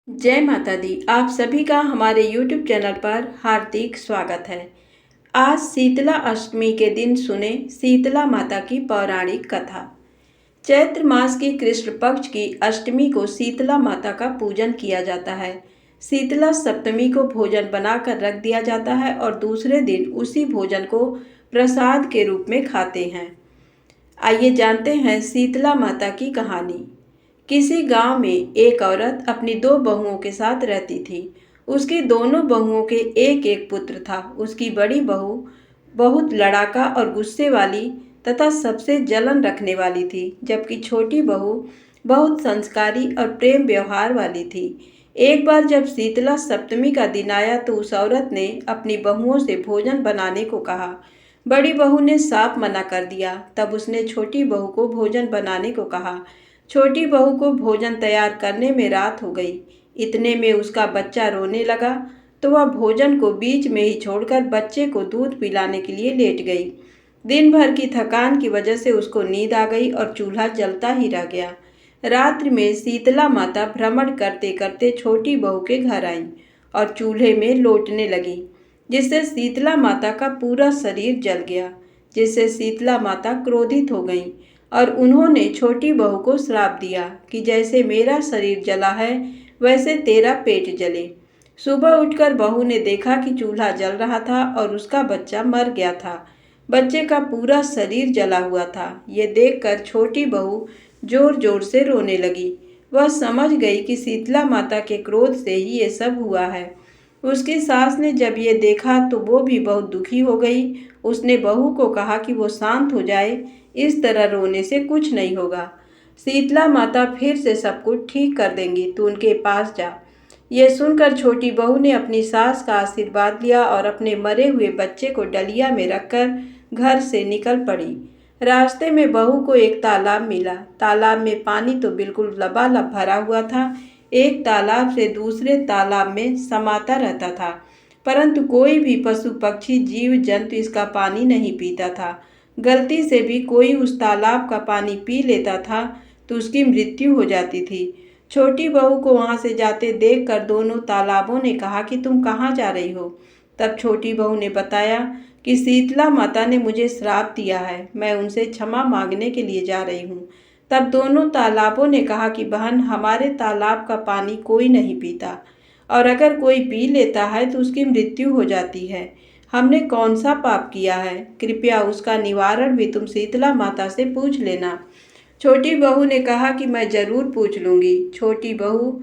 जय माता दी। आप सभी का हमारे YouTube चैनल पर हार्दिक स्वागत है। आज शीतला अष्टमी के दिन सुने शीतला माता की पौराणिक कथा। चैत्र मास की कृष्ण पक्ष की अष्टमी को शीतला माता का पूजन किया जाता है। शीतला सप्तमी को भोजन बनाकर रख दिया जाता है और दूसरे दिन उसी भोजन को प्रसाद के रूप में खाते हैं। आइए जानते हैं शीतला माता की कहानी। किसी गांव में एक औरत अपनी दो बहुओं के साथ रहती थी। उसकी दोनों बहुओं के एक एक पुत्र था। उसकी बड़ी बहू बहुत लड़ाका और गुस्से वाली तथा सबसे जलन रखने वाली थी, जबकि छोटी बहू बहुत संस्कारी और प्रेम व्यवहार वाली थी। एक बार जब शीतला सप्तमी का दिन आया तो उस औरत ने अपनी बहुओं से भोजन बनाने को कहा। बड़ी बहू ने साफ मना कर दिया। तब उसने छोटी बहू को भोजन बनाने को कहा। छोटी बहू को भोजन तैयार करने में रात हो गई। इतने में उसका बच्चा रोने लगा तो वह भोजन को बीच में ही छोड़कर बच्चे को दूध पिलाने के लिए लेट गई। दिन भर की थकान की वजह से उसको नींद आ गई और चूल्हा जलता ही रह गया। रात्रि में शीतला माता भ्रमण करते करते छोटी बहू के घर आई और चूल्हे में लौटने लगी, जिससे शीतला माता का पूरा शरीर जल गया, जिससे शीतला माता क्रोधित हो गईं और उन्होंने छोटी बहू को श्राप दिया कि जैसे मेरा शरीर जला है वैसे तेरा पेट जले। सुबह उठकर बहू ने देखा कि चूल्हा जल रहा था और उसका बच्चा मर गया था। बच्चे का पूरा शरीर जला हुआ था। ये देखकर छोटी बहू जोर जोर से रोने लगी। वह समझ गई कि शीतला माता के क्रोध से ही ये सब हुआ है। उसकी सास ने जब ये देखा तो वो भी बहुत दुखी हो गई। उसने बहू को कहा कि वो शांत हो जाए, इस तरह रोने से कुछ नहीं होगा। शीतला माता फिर से सब कुछ ठीक कर देंगी, तू उनके पास जा। ये सुनकर छोटी बहू ने अपनी सास का आशीर्वाद लिया और अपने मरे हुए बच्चे को डलिया में रखकर घर से निकल पड़ी। रास्ते में बहू को एक तालाब मिला। तालाब में पानी तो बिल्कुल लबालब भरा हुआ था। एक तालाब से दूसरे तालाब में समाता रहता था, परंतु कोई भी पशु पक्षी जीव जंतु इसका पानी नहीं पीता था। गलती से भी कोई उस तालाब का पानी पी लेता था तो उसकी मृत्यु हो जाती थी। छोटी बहू को वहां से जाते देखकर दोनों तालाबों ने कहा कि तुम कहाँ जा रही हो। तब छोटी बहू ने बताया कि शीतला माता ने मुझे श्राप दिया है, मैं उनसे क्षमा मांगने के लिए जा रही हूँ। तब दोनों तालाबों ने कहा कि बहन, हमारे तालाब का पानी कोई नहीं पीता और अगर कोई पी लेता है तो उसकी मृत्यु हो जाती है। हमने कौन सा पाप किया है? कृपया उसका निवारण भी तुम शीतला माता से पूछ लेना। छोटी बहू ने कहा कि मैं जरूर पूछ लूंगी। छोटी बहू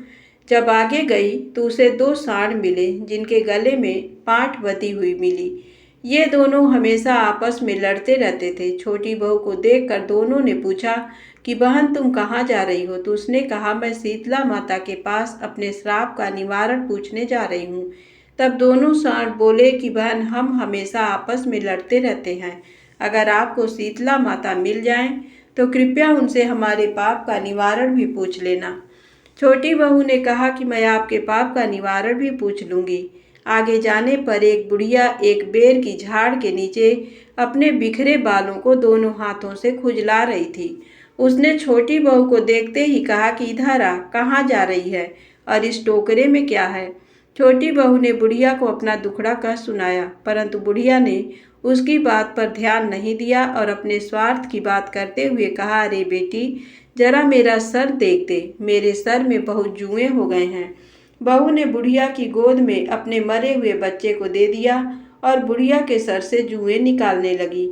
जब आगे गई तो उसे दो सांड मिले, जिनके गले में पांठ बंधी हुई मिली। ये दोनों हमेशा आपस में लड़ते रहते थे। छोटी बहू को देखकर दोनों ने पूछा कि बहन, तुम कहाँ जा रही हो? तो उसने कहा, मैं शीतला माता के पास अपने श्राप का निवारण पूछने जा रही हूँ। तब दोनों सांड बोले कि बहन, हम हमेशा आपस में लड़ते रहते हैं। अगर आपको शीतला माता मिल जाएं तो कृपया उनसे हमारे पाप का निवारण भी पूछ लेना। छोटी बहू ने कहा कि मैं आपके पाप का निवारण भी पूछ लूंगी। आगे जाने पर एक बुढ़िया एक बेर की झाड़ के नीचे अपने बिखरे बालों को दोनों हाथों से खुजला रही थी। उसने छोटी बहू को देखते ही कहा कि इधर आ, कहाँ जा रही है और इस टोकरे में क्या है? छोटी बहू ने बुढ़िया को अपना दुखड़ा कष्ट सुनाया, परंतु बुढ़िया ने उसकी बात पर ध्यान नहीं दिया और अपने स्वार्थ की बात करते हुए कहा, अरे बेटी, जरा मेरा सर देख दे, मेरे सर में बहुत जुएं हो गए हैं। बहू ने बुढ़िया की गोद में अपने मरे हुए बच्चे को दे दिया और बुढ़िया के सर से जुएं निकालने लगी।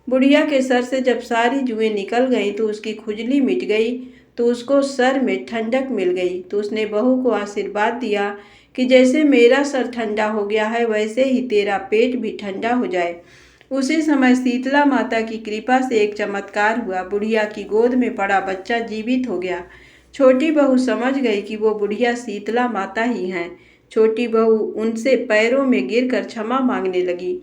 बुढ़िया के सर से जब सारी जुएं निकल गई तो उसकी खुजली मिट गई, तो उसको सर में ठंडक मिल गई। तो उसने बहू को आशीर्वाद दिया कि जैसे मेरा सर ठंडा हो गया है वैसे ही तेरा पेट भी ठंडा हो जाए। उसी समय शीतला माता की कृपा से एक चमत्कार हुआ। बुढ़िया की गोद में पड़ा बच्चा जीवित हो गया। छोटी बहू समझ गई कि वो बुढ़िया शीतला माता ही हैं। छोटी बहू उनसे पैरों में गिरकर क्षमा मांगने लगी।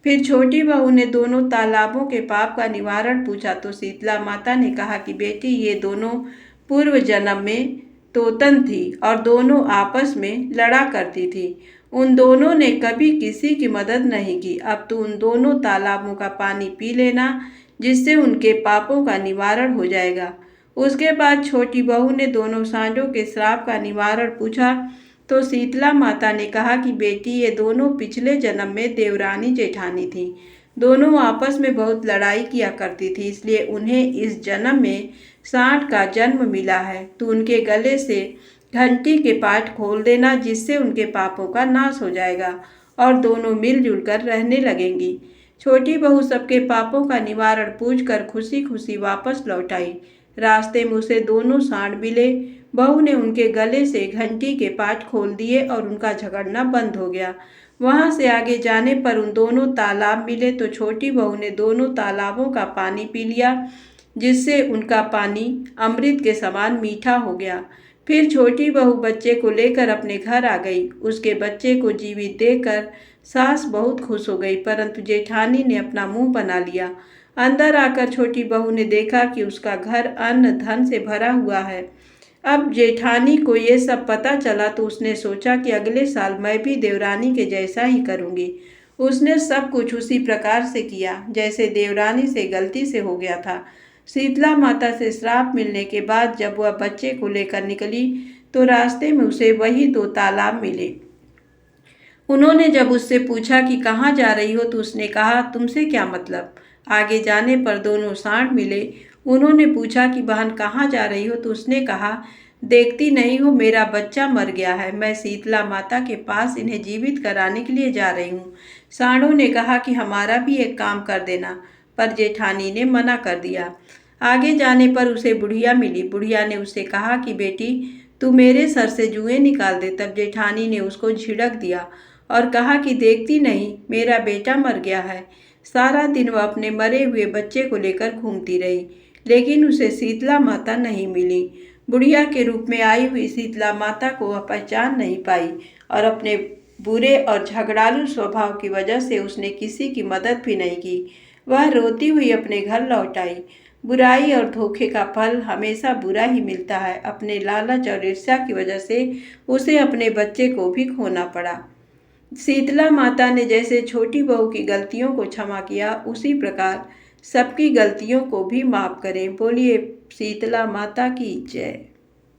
फिर छोटी बहू ने दोनों तालाबों के पाप का निवारण पूछा तो शीतला माता ने कहा कि बेटी, ये दोनों पूर्व जन्म में तोतन थी और दोनों आपस में लड़ा करती थी। उन दोनों ने कभी किसी की मदद नहीं की। अब तो उन दोनों तालाबों का पानी पी लेना, जिससे उनके पापों का निवारण हो जाएगा। उसके बाद छोटी बहू ने दोनों सांडों के श्राप का निवारण पूछा तो शीतला माता ने कहा कि बेटी, ये दोनों पिछले जन्म में देवरानी जेठानी थी। दोनों आपस में बहुत लड़ाई किया करती थी, इसलिए उन्हें इस जन्म में सांड का जन्म मिला है। तो उनके गले से घंटी के पाठ खोल देना, जिससे उनके पापों का नाश हो जाएगा और दोनों मिलजुल कर रहने लगेंगी। छोटी बहू सबके पापों का निवारण पूछ कर खुशी खुशी वापस लौट आई। रास्ते में उसे दोनों सांड मिले। बहू ने उनके गले से घंटी के पाठ खोल दिए और उनका झगड़ना बंद हो गया। वहां से आगे जाने पर उन दोनों तालाब मिले तो छोटी बहू ने दोनों तालाबों का पानी पी लिया, जिससे उनका पानी अमृत के समान मीठा हो गया। फिर छोटी बहू बच्चे को लेकर अपने घर आ गई। उसके बच्चे को जीवित देखकर सास बहुत खुश हो गई, परंतु जेठानी ने अपना मुंह बना लिया। अंदर आकर छोटी बहू ने देखा कि उसका घर अन्न धन से भरा हुआ है। अब जेठानी को ये सब पता चला तो उसने सोचा कि अगले साल मैं भी देवरानी के जैसा ही करूंगी। उसने सब कुछ उसी प्रकार से किया जैसे देवरानी से गलती से हो गया था। शीतला माता से श्राप मिलने के बाद जब वह बच्चे को लेकर निकली तो रास्ते में उसे वही दो तालाब मिले। उन्होंने जब उससे पूछा कि कहाँ जा रही हो तो उसने कहा, तुमसे क्या मतलब। आगे जाने पर दोनों सांड मिले। उन्होंने पूछा कि बहन कहाँ जा रही हो तो उसने कहा, देखती नहीं हो मेरा बच्चा मर गया है, मैं शीतला माता के पास इन्हें जीवित कराने के लिए जा रही हूँ। सांडों ने कहा कि हमारा भी एक काम कर देना, पर जेठानी ने मना कर दिया। आगे जाने पर उसे बुढ़िया मिली। बुढ़िया ने उससे कहा कि बेटी, तू मेरे सर से जुएं निकाल दे। तब जेठानी ने उसको झिड़क दिया और कहा कि देखती नहीं मेरा बेटा मर गया है। सारा दिन वह अपने मरे हुए बच्चे को लेकर घूमती रही, लेकिन उसे शीतला माता नहीं मिली। बुढ़िया के रूप में आई हुई शीतला माता को वह पहचान नहीं पाई और अपने बुरे और झगड़ालू स्वभाव की वजह से उसने किसी की मदद भी नहीं की। वह रोती हुई अपने घर लौट आई। बुराई और धोखे का फल हमेशा बुरा ही मिलता है। अपने लालच और ईर्ष्या की वजह से उसे अपने बच्चे को भी खोना पड़ा। शीतला माता ने जैसे छोटी बहू की गलतियों को क्षमा किया, उसी प्रकार सबकी गलतियों को भी माफ करें। बोलिए शीतला माता की जय।